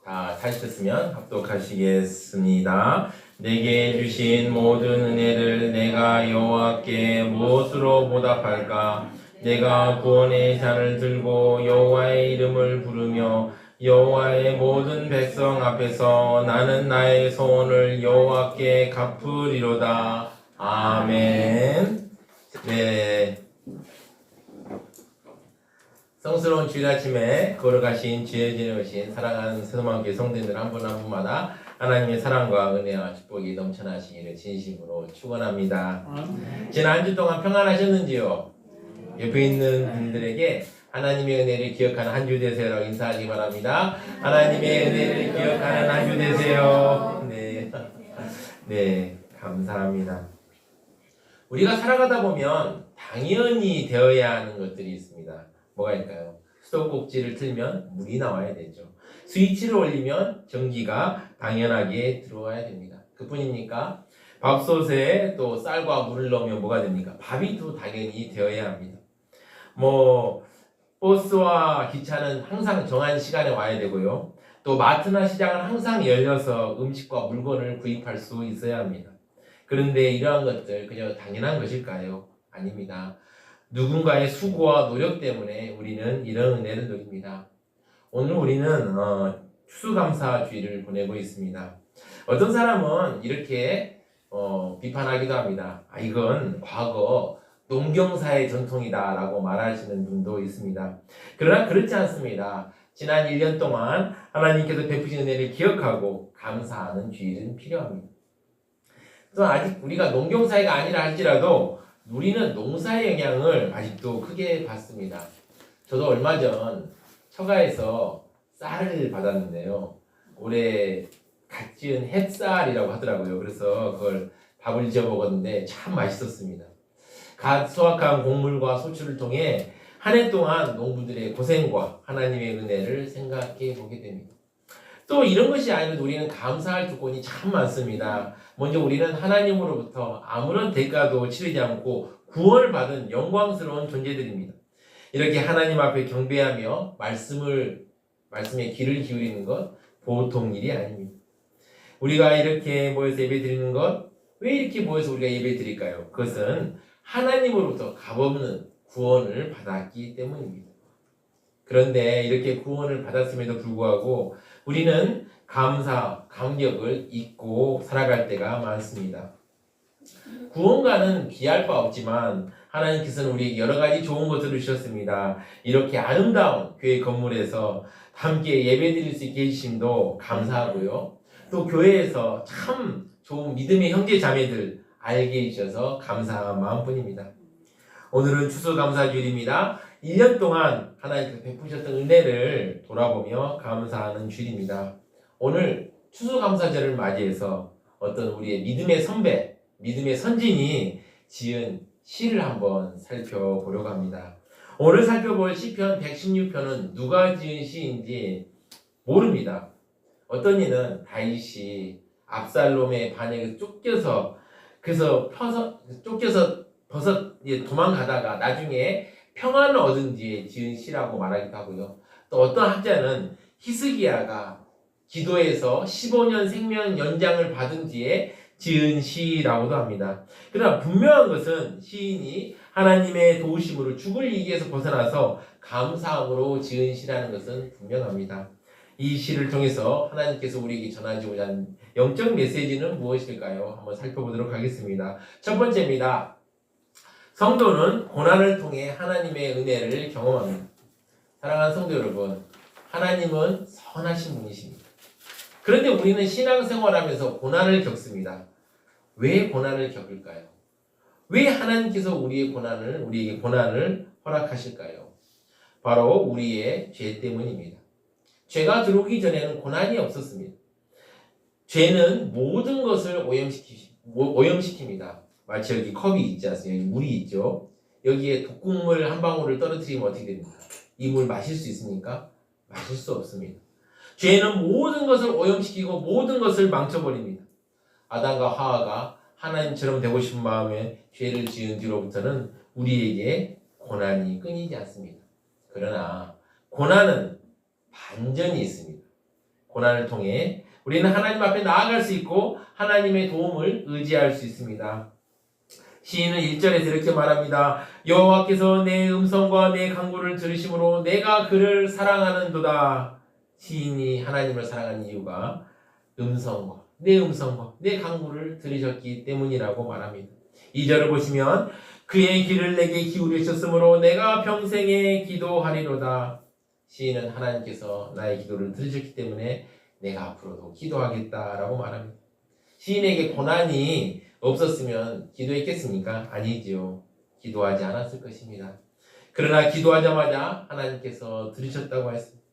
다 찾으셨으면 합독하시겠습니다. 내게 주신 모든 은혜를 내가 여호와께 무엇으로 보답할까? 내가 구원의 잔을 들고 여호와의 이름을 부르며 여호와의 모든 백성 앞에서 나는 나의 소원을 여호와께 갚으리로다. 아멘. 네. 성스러운 주일 아침에 걸어가신 주의 지내오신 사랑하는 새소망교회 성도님들 한 분 한 분마다 하나님의 사랑과 은혜와 축복이 넘쳐나시기를 진심으로 축원합니다. 지난 한 주 동안 평안하셨는지요? 옆에 있는 분들에게 하나님의 은혜를 기억하는 한 주 되세요라고 인사하기 바랍니다. 하나님의 은혜를 기억하는 한 주 되세요. 네, 네, 감사합니다. 우리가 살아가다 보면 당연히 되어야 하는 것들이 있습니다. 뭐가 있을까요? 수도꼭지를 틀면 물이 나와야 되죠. 스위치를 올리면 전기가 당연하게 들어와야 됩니다. 그뿐입니까? 밥솥에 또 쌀과 물을 넣으면 뭐가 됩니까? 밥이 또 당연히 되어야 합니다. 버스와 기차는 항상 정한 시간에 와야 되고요. 또 마트나 시장은 항상 열려서 음식과 물건을 구입할 수 있어야 합니다. 그런데 이러한 것들 그냥 당연한 것일까요? 아닙니다. 누군가의 수고와 노력 때문에 우리는 이런 은혜를 누립니다. 오늘 우리는 추수감사주의를 보내고 있습니다. 어떤 사람은 이렇게 비판하기도 합니다. 이건 과거 농경사의 전통이다 라고 말하시는 분도 있습니다. 그러나 그렇지 않습니다. 지난 1년 동안 하나님께서 베푸신 은혜를 기억하고 감사하는 주일은 필요합니다. 또 아직 우리가 농경사회가 아니라 할지라도 우리는 농사의 영향을 아직도 크게 받습니다. 저도 얼마 전 처가에서 쌀을 받았는데요. 올해 갓 지은 햇쌀이라고 하더라고요. 그래서 그걸 밥을 지어 먹었는데 참 맛있었습니다. 갓 수확한 곡물과 소출을 통해 한 해 동안 농부들의 고생과 하나님의 은혜를 생각해 보게 됩니다. 또 이런 것이 아니면 우리는 감사할 조건이 참 많습니다. 먼저 우리는 하나님으로부터 아무런 대가도 치르지 않고 구원을 받은 영광스러운 존재들입니다. 이렇게 하나님 앞에 경배하며 말씀에 귀를 기울이는 것 보통 일이 아닙니다. 우리가 이렇게 모여서 예배 드리는 것, 왜 이렇게 모여서 우리가 예배 드릴까요? 그것은 하나님으로부터 값없는 구원을 받았기 때문입니다. 그런데 이렇게 구원을 받았음에도 불구하고 우리는 감사, 감격을 잊고 살아갈 때가 많습니다. 구원과는 비할 바 없지만 하나님께서는 우리에게 여러 가지 좋은 것들을 주셨습니다. 이렇게 아름다운 교회 건물에서 함께 예배드릴 수 있게 해주심도 감사하고요. 또 교회에서 참 좋은 믿음의 형제 자매들 알게 해주셔서 감사한 마음뿐입니다. 오늘은 추수감사주일입니다. 1년 동안 하나님께서 베푸셨던 은혜를 돌아보며 감사하는 주일입니다. 오늘 추수감사절을 맞이해서 어떤 우리의 믿음의 선배, 믿음의 선진이 지은 시를 한번 살펴보려고 합니다. 오늘 살펴볼 시편 116편은 누가 지은 시인지 모릅니다. 어떤 이는 다윗이 압살롬의 반역에서 쫓겨서 도망가다가 나중에 평안을 얻은 뒤에 지은 시라고 말하기도 하고요. 또 어떤 학자는 히스기야가 기도해서 15년 생명 연장을 받은 뒤에 지은 시라고도 합니다. 그러나 분명한 것은 시인이 하나님의 도우심으로 죽을 위기에서 벗어나서 감사함으로 지은 시라는 것은 분명합니다. 이 시를 통해서 하나님께서 우리에게 전하고자 하는 영적 메시지는 무엇일까요? 한번 살펴보도록 하겠습니다. 첫 번째입니다. 성도는 고난을 통해 하나님의 은혜를 경험합니다. 사랑하는 성도 여러분, 하나님은 선하신 분이십니다. 그런데 우리는 신앙생활하면서 고난을 겪습니다. 왜 고난을 겪을까요? 왜 하나님께서 우리에게 고난을 허락하실까요? 바로 우리의 죄 때문입니다. 죄가 들어오기 전에는 고난이 없었습니다. 죄는 모든 것을 오염시킵니다. 마치 여기 컵이 있지 않습니까? 여기 물이 있죠. 여기에 독극물 한 방울을 떨어뜨리면 어떻게 됩니까? 이 물 마실 수 있습니까? 마실 수 없습니다. 죄는 모든 것을 오염시키고 모든 것을 망쳐버립니다. 아담과 하와가 하나님처럼 되고 싶은 마음에 죄를 지은 뒤로부터는 우리에게 고난이 끊이지 않습니다. 그러나 고난은 반전이 있습니다. 고난을 통해 우리는 하나님 앞에 나아갈 수 있고 하나님의 도움을 의지할 수 있습니다. 시인은 1절에서 이렇게 말합니다. 여호와께서 내 음성과 내 간구를 들으심으로 내가 그를 사랑하는도다. 시인이 하나님을 사랑하는 이유가 음성과 내 간구를 들으셨기 때문이라고 말합니다. 2절을 보시면 그의 귀를 내게 기울이셨으므로 내가 평생에 기도하리로다. 시인은 하나님께서 나의 기도를 들으셨기 때문에 내가 앞으로도 기도하겠다라고 말합니다. 시인에게 고난이 없었으면 기도했겠습니까? 아니지요. 기도하지 않았을 것입니다. 그러나 기도하자마자 하나님께서 들으셨다고 했습니다.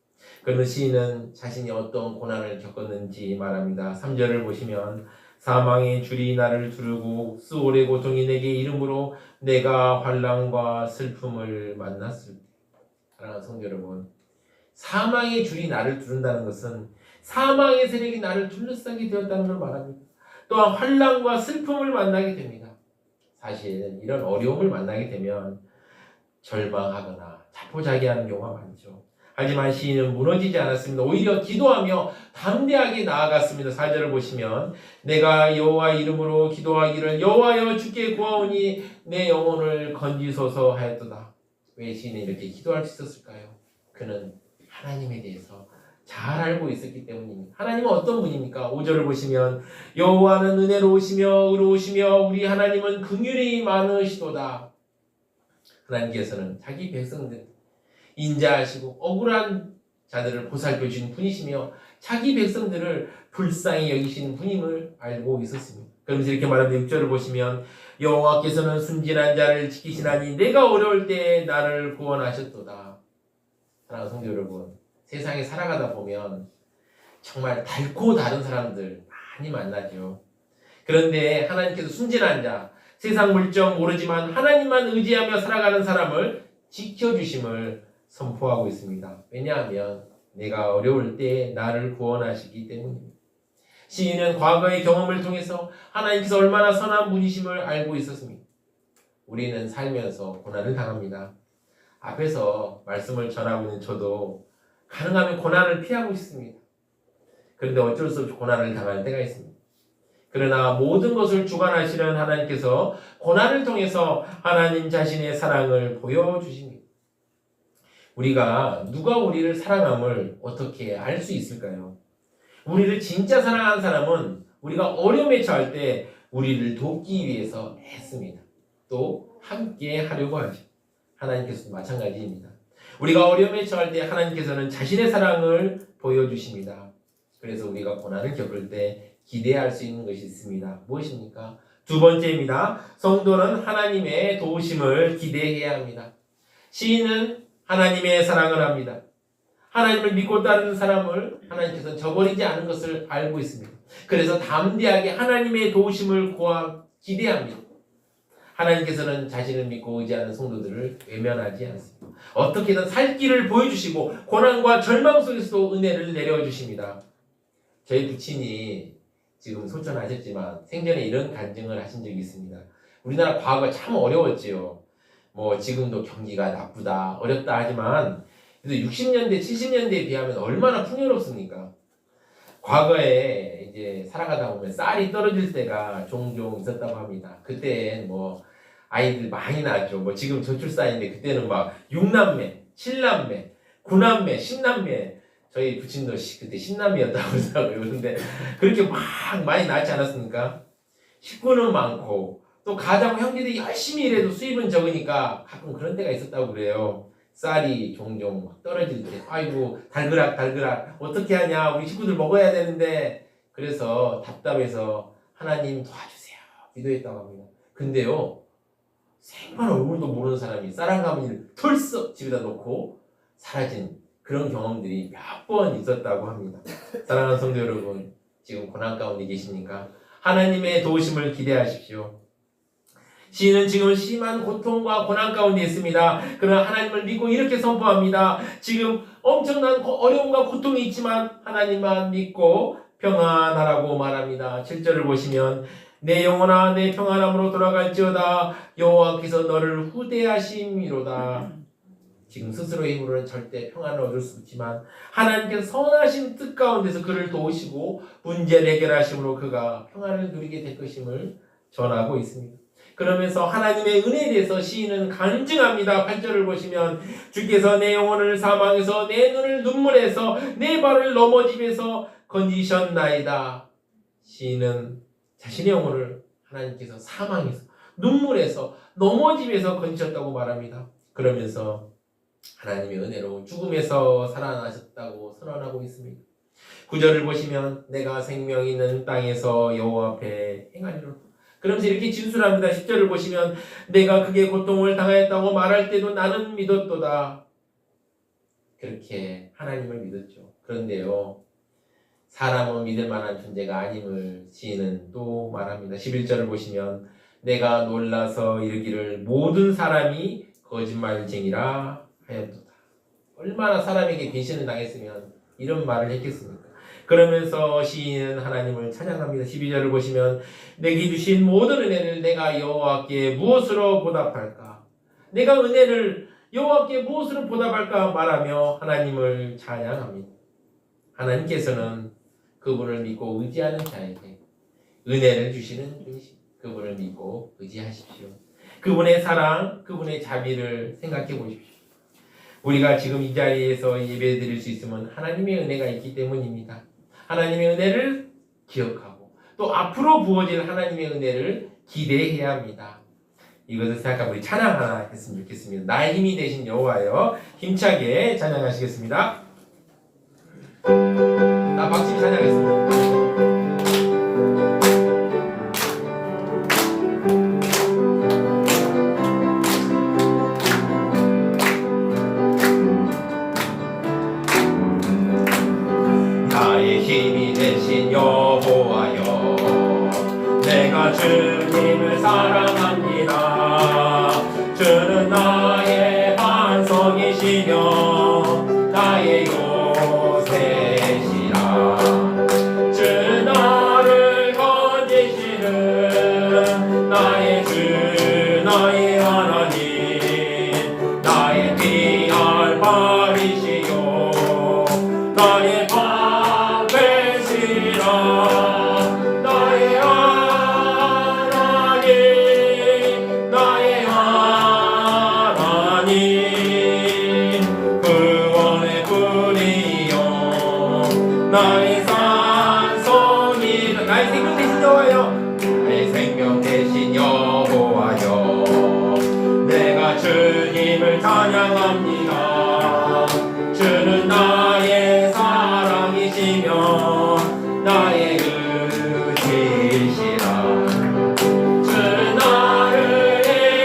그러나 시인은 자신이 어떤 고난을 겪었는지 말합니다. 3절을 보시면 사망의 줄이 나를 두르고 수월의 고통이 내게 이름으로 내가 환난과 슬픔을 만났을 때. 사랑하는 성도 여러분, 사망의 줄이 나를 두른다는 것은 사망의 세력이 나를 둘러싸게 되었다는 걸 말합니다. 또한 환난과 슬픔을 만나게 됩니다. 사실 이런 어려움을 만나게 되면 절망하거나 자포자기하는 경우가 많죠. 하지만 시인은 무너지지 않았습니다. 오히려 기도하며 담대하게 나아갔습니다. 4절을 보시면 내가 여호와 이름으로 기도하기를 여호와여 주께 구하오니 내 영혼을 건지소서 하였도다. 왜 시인은 이렇게 기도할 수 있었을까요? 그는 하나님에 대해서 잘 알고 있었기 때문입니다. 하나님은 어떤 분입니까? 5절을 보시면 여호와는 은혜로우시며 의로우시며 우리 하나님은 긍휼이 많으시도다. 하나님께서는 자기 백성들 인자하시고 억울한 자들을 보살펴 주신 분이시며 자기 백성들을 불쌍히 여기시는 분임을 알고 있었습니다. 그러면서 이렇게 말합니다. 6절을 보시면 여호와께서는 순진한 자를 지키시나니 내가 어려울 때 나를 구원하셨도다. 사랑하는 성도 여러분, 세상에 살아가다 보면 정말 달고 다른 사람들 많이 만나죠. 그런데 하나님께서 순진한 자, 세상 물정 모르지만 하나님만 의지하며 살아가는 사람을 지켜주심을 선포하고 있습니다. 왜냐하면 내가 어려울 때 나를 구원하시기 때문입니다. 시인은 과거의 경험을 통해서 하나님께서 얼마나 선한 분이심을 알고 있었습니다. 우리는 살면서 고난을 당합니다. 앞에서 말씀을 전하고 있는 저도 가능하면 고난을 피하고 싶습니다. 그런데 어쩔 수 없이 고난을 당할 때가 있습니다. 그러나 모든 것을 주관하시는 하나님께서 고난을 통해서 하나님 자신의 사랑을 보여주십니다. 우리가 누가 우리를 사랑함을 어떻게 알 수 있을까요? 우리를 진짜 사랑하는 사람은 우리가 어려움에 처할 때 우리를 돕기 위해서 애씁니다. 또 함께 하려고 하죠. 하나님께서도 마찬가지입니다. 우리가 어려움에 처할 때 하나님께서는 자신의 사랑을 보여주십니다. 그래서 우리가 고난을 겪을 때 기대할 수 있는 것이 있습니다. 무엇입니까? 두 번째입니다. 성도는 하나님의 도우심을 기대해야 합니다. 시인은 하나님의 사랑을 합니다. 하나님을 믿고 따르는 사람을 하나님께서는 저버리지 않은 것을 알고 있습니다. 그래서 담대하게 하나님의 도우심을 기대합니다. 하나님께서는 자신을 믿고 의지하는 성도들을 외면하지 않습니다. 어떻게든 살 길을 보여주시고 고난과 절망 속에서도 은혜를 내려주십니다. 저희 부친이 지금 소천하셨지만 생전에 이런 간증을 하신 적이 있습니다. 우리나라 과거가 참 어려웠지요. 지금도 경기가 나쁘다, 어렵다 하지만 그래도 60년대, 70년대에 비하면 얼마나 풍요롭습니까? 과거에 이제 살아가다 보면 쌀이 떨어질 때가 종종 있었다고 합니다. 그때 아이들 많이 낳았죠. 지금 저출산인데 그때는 막 6남매, 7남매, 9남매, 10남매. 저희 부친도 그때 10남매였다고 하더라고요. 그런데 그렇게 막 많이 낳지 않았습니까? 식구는 많고 또 가장 형제들이 열심히 일해도 수입은 적으니까 가끔 그런 때가 있었다고 그래요. 쌀이 종종 떨어질 때 아이고 달그락 어떻게 하냐, 우리 식구들 먹어야 되는데. 그래서 답답해서 하나님 도와주세요 기도했다고 합니다. 근데요, 생판 얼굴도 모르는 사람이 쌀 한 가마니를 털썩 집에다 놓고 사라진 그런 경험들이 몇 번 있었다고 합니다. 사랑하는 성도 여러분, 지금 고난 가운데 계십니까? 하나님의 도우심을 기대하십시오. 시인은 지금 심한 고통과 고난 가운데 있습니다. 그러나 하나님을 믿고 이렇게 선포합니다. 지금 엄청난 어려움과 고통이 있지만 하나님만 믿고 평안하라고 말합니다. 7절을 보시면 내 영혼아 내 평안함으로 돌아갈지어다 여호와께서 너를 후대하심이로다. 지금 스스로의 힘으로는 절대 평안을 얻을 수 없지만 하나님께서 선하신 뜻 가운데서 그를 도우시고 문제를 해결하심으로 그가 평안을 누리게 될 것임을 전하고 있습니다. 그러면서 하나님의 은혜에 대해서 시인은 간증합니다. 8절을 보시면 주께서 내 영혼을 사망에서 내 눈을 눈물에서 내 발을 넘어짐에서 건지셨나이다. 시인은 자신의 영혼을 하나님께서 사망에서 눈물에서 넘어짐에서 건지셨다고 말합니다. 그러면서 하나님의 은혜로 죽음에서 살아나셨다고 선언하고 있습니다. 9절을 보시면 내가 생명 있는 땅에서 여호와 앞에 행하리로다. 그러면서 이렇게 진술합니다. 10절을 보시면 내가 그게 고통을 당하였다고 말할 때도 나는 믿었도다. 그렇게 하나님을 믿었죠. 그런데요, 사람은 믿을 만한 존재가 아님을 시인은 또 말합니다. 11절을 보시면 내가 놀라서 이르기를 모든 사람이 거짓말쟁이라 하였도다. 얼마나 사람에게 배신을 당했으면 이런 말을 했겠습니까? 그러면서 시인은 하나님을 찬양합니다. 12절을 보시면 내게 주신 모든 은혜를 내가 여호와께 무엇으로 보답할까? 내가 은혜를 여호와께 무엇으로 보답할까 말하며 하나님을 찬양합니다. 하나님께서는 그분을 믿고 의지하는 자에게 은혜를 주시는 분이십니다. 그분을 믿고 의지하십시오. 그분의 사랑, 그분의 자비를 생각해 보십시오. 우리가 지금 이 자리에서 예배 드릴 수 있으면 하나님의 은혜가 있기 때문입니다. 하나님의 은혜를 기억하고 또 앞으로 부어질 하나님의 은혜를 기대해야 합니다. 이것을 생각하고 우리 찬양 하나 했으면 좋겠습니다. 나의 힘이 되신 여호와여, 힘차게 찬양하시겠습니다. 나 박수로 찬양하겠습니다. 여호와여, 내가 주님을 사랑합니다. 주는 나의 반석이시며 나의 요새시라. 주는 나를 건지시는 나의 주, 나의 하나님, 나의 피할 발이시요 나의 나의 하나님, 구원의 분이요 나의 산성이, 나의 생명 되신 여호와여, 나의 생명 되신 여호와여, 내가 주님을 찬양합니다. 주는 나의 사랑이시며 나의 의지시라. 주는 나를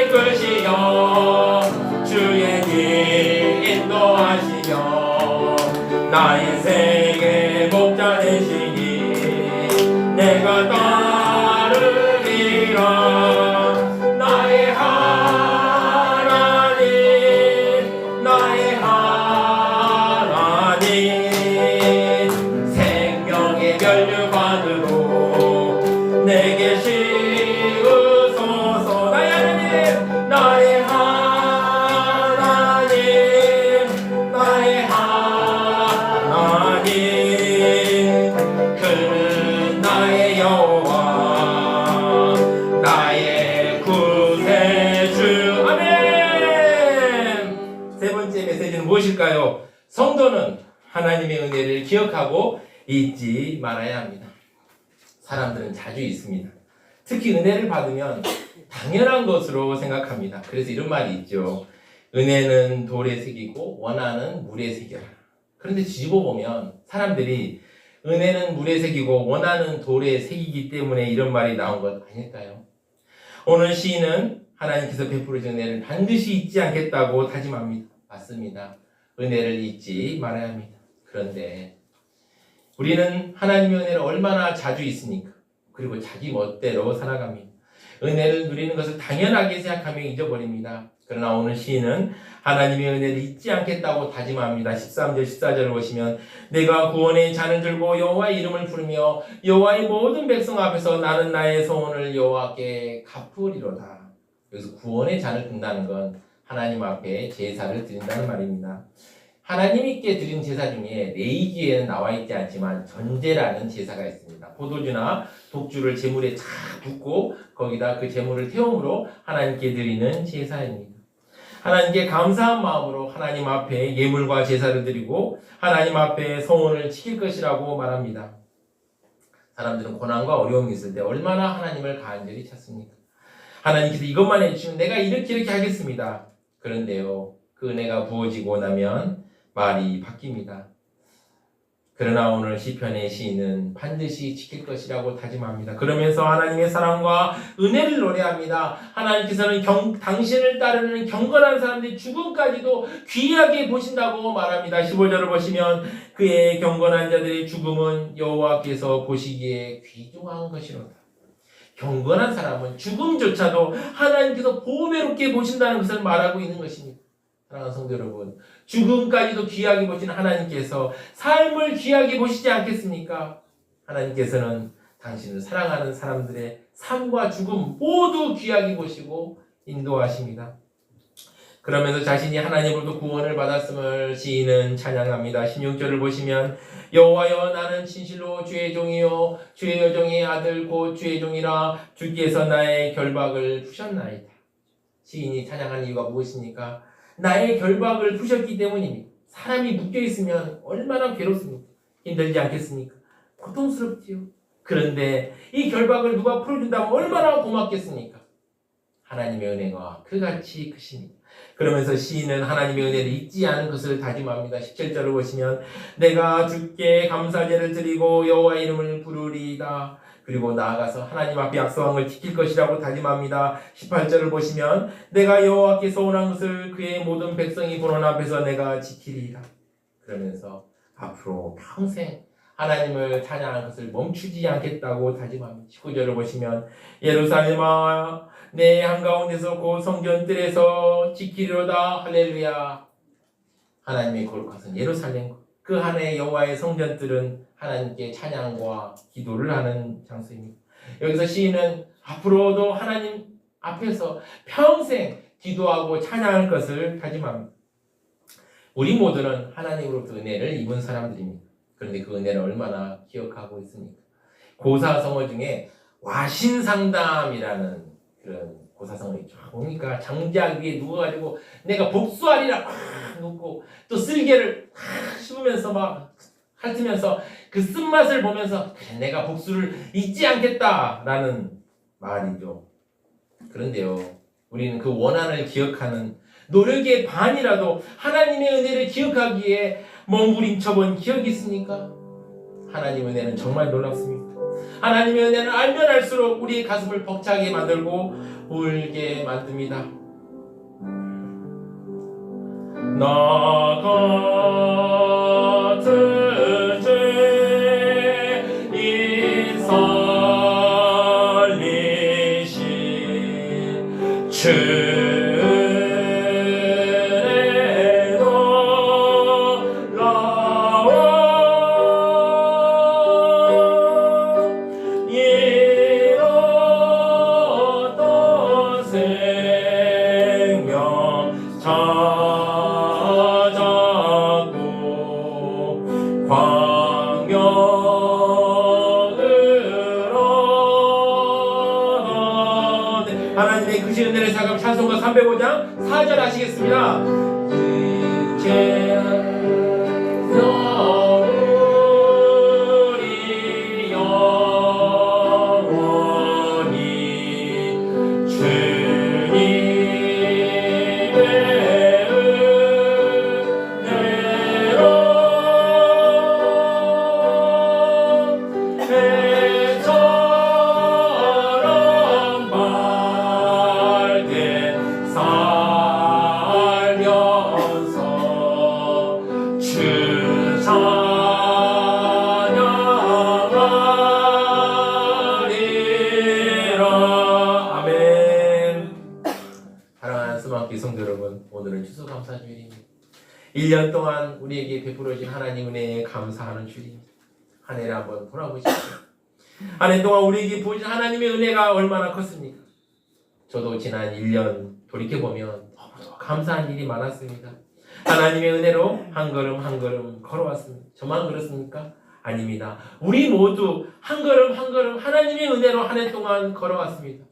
이끄시어 주의 길 인도하시며 나의 생의 목자 되시니 내가 따르리라. 나의 하나님, 나의 하나님, 생명의 면류관으로 내게 씌우소서. 나의 하나님, 나의 하나님, 나의 하나님, 그는 나의 여호와, 나의 구세주. 아멘. 세 번째 메시지는 무엇일까요? 성도는 하나님의 은혜를 기억하고 잊지 말아야 합니다. 사람들은 자주 있습니다. 특히 은혜를 받으면 당연한 것으로 생각합니다. 그래서 이런 말이 있죠. 은혜는 돌에 새기고 원하는 물에 새겨라. 그런데 뒤집어 보면 사람들이 은혜는 물에 새기고 원하는 돌에 새기기 때문에 이런 말이 나온 것 아닐까요? 오늘 시인은 하나님께서 베풀으신 은혜를 반드시 잊지 않겠다고 다짐합니다. 맞습니다. 은혜를 잊지 말아야 합니다. 그런데 우리는 하나님의 은혜를 얼마나 자주 있습니까? 그리고 자기 멋대로 살아갑니다. 은혜를 누리는 것을 당연하게 생각하며 잊어버립니다. 그러나 오늘 시인은 하나님의 은혜를 잊지 않겠다고 다짐합니다. 13절 14절을 보시면 내가 구원의 잔을 들고 여호와의 이름을 부르며 여호와의 모든 백성 앞에서 나는 나의 소원을 여호와께 갚으리로다. 여기서 구원의 잔을 든다는 건 하나님 앞에 제사를 드린다는 말입니다. 하나님께 드린 제사 중에 레위기에는 나와 있지 않지만 전제라는 제사가 있습니다. 포도주나 독주를 제물에 착 붓고 거기다 그 제물을 태움으로 하나님께 드리는 제사입니다. 하나님께 감사한 마음으로 하나님 앞에 예물과 제사를 드리고 하나님 앞에 성원을 지킬 것이라고 말합니다. 사람들은 고난과 어려움이 있을 때 얼마나 하나님을 간절히 찾습니까? 하나님께서 이것만 해주시면 내가 이렇게 하겠습니다. 그런데요, 그 은혜가 부어지고 나면 말이 바뀝니다. 그러나 오늘 시편의 시인은 반드시 지킬 것이라고 다짐합니다. 그러면서 하나님의 사랑과 은혜를 노래합니다. 하나님께서는 당신을 따르는 경건한 사람들의 죽음까지도 귀하게 보신다고 말합니다. 15절을 보시면 그의 경건한 자들의 죽음은 여호와께서 보시기에 귀중한 것이로다. 경건한 사람은 죽음조차도 하나님께서 보배롭게 보신다는 것을 말하고 있는 것입니다. 사랑하는 성도 여러분, 죽음까지도 귀하게 보시는 하나님께서 삶을 귀하게 보시지 않겠습니까? 하나님께서는 당신을 사랑하는 사람들의 삶과 죽음 모두 귀하게 보시고 인도하십니다. 그러면서 자신이 하나님으로부터 구원을 받았음을 시인은 찬양합니다. 16절을 보시면 여호와여 나는 진실로 주의 종이요 주의 여종의 아들 곧 주의 종이라 주께서 나의 결박을 푸셨나이다. 시인이 찬양하는 이유가 무엇입니까? 나의 결박을 푸셨기 때문입니다. 사람이 묶여있으면 얼마나 괴롭습니까? 힘들지 않겠습니까? 고통스럽지요. 그런데 이 결박을 누가 풀어준다면 얼마나 고맙겠습니까? 하나님의 은혜가 그같이 크십니다. 그러면서 시인은 하나님의 은혜를 잊지 않은 것을 다짐합니다. 17절을 보시면 내가 주께 감사제를 드리고 여호와 이름을 부르리이다. 그리고 나아가서 하나님 앞에 약속한 걸 지킬 것이라고 다짐합니다. 18절을 보시면 내가 여호와께 소원한 것을 그의 모든 백성이 보는 앞에서 내가 지키리이다. 그러면서 앞으로 평생 하나님을 찬양하는 것을 멈추지 않겠다고 다짐합니다. 19절을 보시면 예루살렘아 내 한가운데서 곧 성전들에서 지키리로다. 할렐루야. 하나님의 거룩하신 예루살렘 그 안에 여호와의 성전들은 하나님께 찬양과 기도를 하는 장소입니다. 여기서 시인은 앞으로도 하나님 앞에서 평생 기도하고 찬양할 것을 다짐합니다. 우리 모두는 하나님으로부터 은혜를 입은 사람들입니다. 그런데 그 은혜를 얼마나 기억하고 있습니까? 고사성어 중에 와신상담이라는 그런 고사성어가 있죠. 보니까 장작 위에 누워가지고 내가 복수하리라 막 눕고 또 쓸개를 씹으면서 막 핥으면서 그 쓴맛을 보면서 그래, 내가 복수를 잊지 않겠다라는 말이죠. 그런데요, 우리는 그 원한을 기억하는 노력의 반이라도 하나님의 은혜를 기억하기에 몸부림쳐본 기억이 있습니까? 하나님의 은혜는 정말 놀랍습니다. 하나님의 은혜는 알면 알수록 우리의 가슴을 벅차게 만들고 울게 만듭니다. 나 같은 죄인 살리신 주의 놀라운 이로던 생명 찾았고 광명을 얻었네. 하나님의 크신 은혜를 생각하면 찬송가 305장 4절 하시겠습니다. 이제는 우리 영원히 주님의 은혜로 해처럼 밝게 살면서 주 찬양하리라. 아멘. 사랑하는 스마트 성도 여러분, 오늘은 추수감사주일입니다. 1년 동안 우리에게 베풀어진 하나님 은혜에 감사하는 주일입니다. 한 해를 한번 돌아보십시오. 한 해 동안 우리에게 부어진 하나님의 은혜가 얼마나 컸습니까? 저도 지난 1년 돌이켜보면 너무도 감사한 일이 많았습니다. 하나님의 은혜로 한 걸음 한 걸음 걸어왔습니다. 저만 그렇습니까? 아닙니다. 우리 모두 한 걸음 한 걸음 하나님의 은혜로 한 해 동안 걸어왔습니다.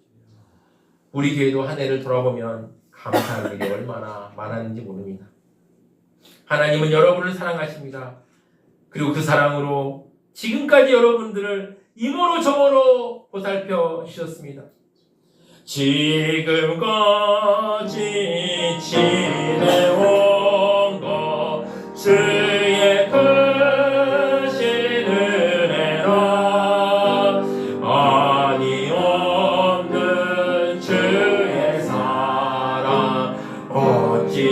우리 교회도 한 해를 돌아보면 감사할 일이 얼마나 많았는지 모릅니다. 하나님은 여러분을 사랑하십니다. 그리고 그 사랑으로 지금까지 여러분들을 이모로 저모로 보살펴 주셨습니다. 지금까지 지내온 것 주의 크신 은혜라 아니 없는 주의 사랑 어찌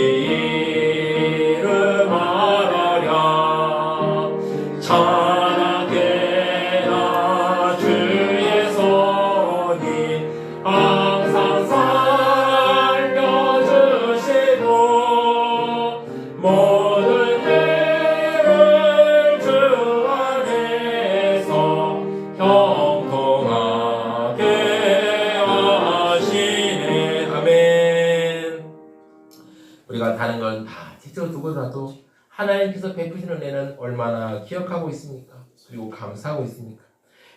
이루 말하랴 찬양해라 주의 손이 항상 살려주시고 모든 일을 주 안에서 형통하게 하시네. 아멘. 우리가 다른 건 다 뒤로 두고라도 하나님께서 베푸시는 은혜는 얼마나 기억하고 있습니까? 그리고 감사하고 있습니까?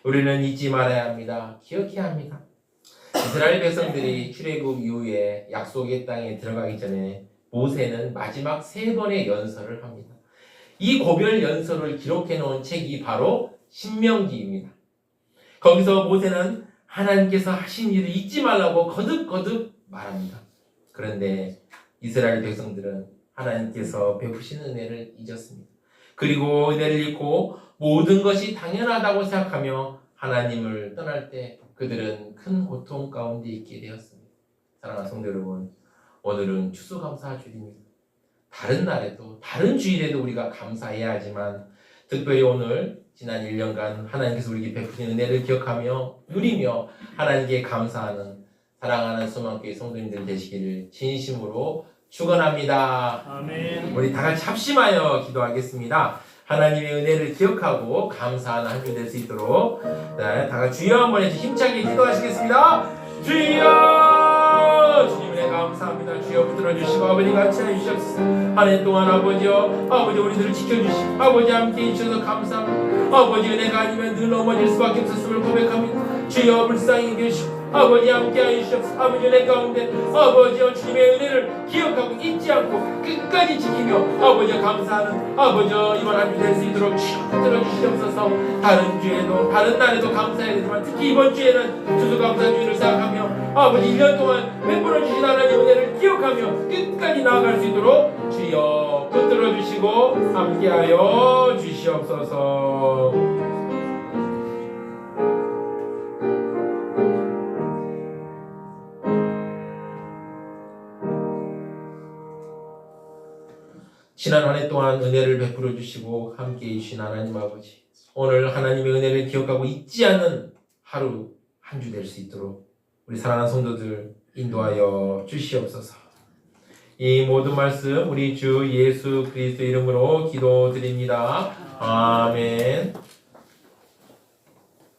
우리는 잊지 말아야 합니다. 기억해야 합니다. 이스라엘 백성들이 출애굽 이후에 약속의 땅에 들어가기 전에 모세는 마지막 3번의 연설을 합니다. 이 고별 연설을 기록해 놓은 책이 바로 신명기입니다. 거기서 모세는 하나님께서 하신 일을 잊지 말라고 거듭거듭 말합니다. 그런데 이스라엘 백성들은 하나님께서 베푸신 은혜를 잊었습니다. 그리고 은혜를 잊고 모든 것이 당연하다고 생각하며 하나님을 떠날 때 그들은 큰 고통 가운데 있게 되었습니다. 사랑하는 성도 여러분, 오늘은 추수감사주일입니다. 다른 날에도 다른 주일에도 우리가 감사해야 하지만 특별히 오늘 지난 1년간 하나님께서 우리에게 베푸신 은혜를 기억하며 누리며 하나님께 감사하는 사랑하는 소망교회 성도님들 되시기를 진심으로 축원합니다. 아멘. 우리 다 같이 합심하여 기도하겠습니다. 하나님의 은혜를 기억하고 감사하는 한 주 될 수 있도록 네, 다 같이 주여 한번 해서 힘차게 기도하시겠습니다. 주여! 주님 은혜 감사합니다. 주여 붙들어 주시고 아버지 같이 해주시옵소서. 한 해 동안 아버지여 아버지 우리들을 지켜주시고 아버지 함께 해주셔서 감사합니다. 아버지 은혜가 아니면 늘 넘어질 수밖에 없었음을 고백합니다. 주여 불쌍히 계시고 아버지 함께하여 주시옵소서. 아버지 은혜 가운데 아버지여 주님의 은혜를 기억하고 잊지 않고 끝까지 지키며 아버지여 감사하는 아버지여 이번 한 주 될 수 있도록 붙들어 주시옵소서. 다른 주에도 다른 날에도 감사해야 되지만 특히 이번 주에는 추수감사주의를 생각하며 아버지 1년 동안 베풀어 주신 하나님 은혜를 기억하며 끝까지 나아갈 수 있도록 주여 붙들어 주시고 함께하여 주시옵소서. 지난 한 해 동안 은혜를 베풀어 주시고 함께해 주신 하나님 아버지, 오늘 하나님의 은혜를 기억하고 잊지 않는 하루 한 주 될 수 있도록 우리 사랑하는 성도들 인도하여 주시옵소서. 이 모든 말씀 우리 주 예수 그리스도 이름으로 기도드립니다. 아멘.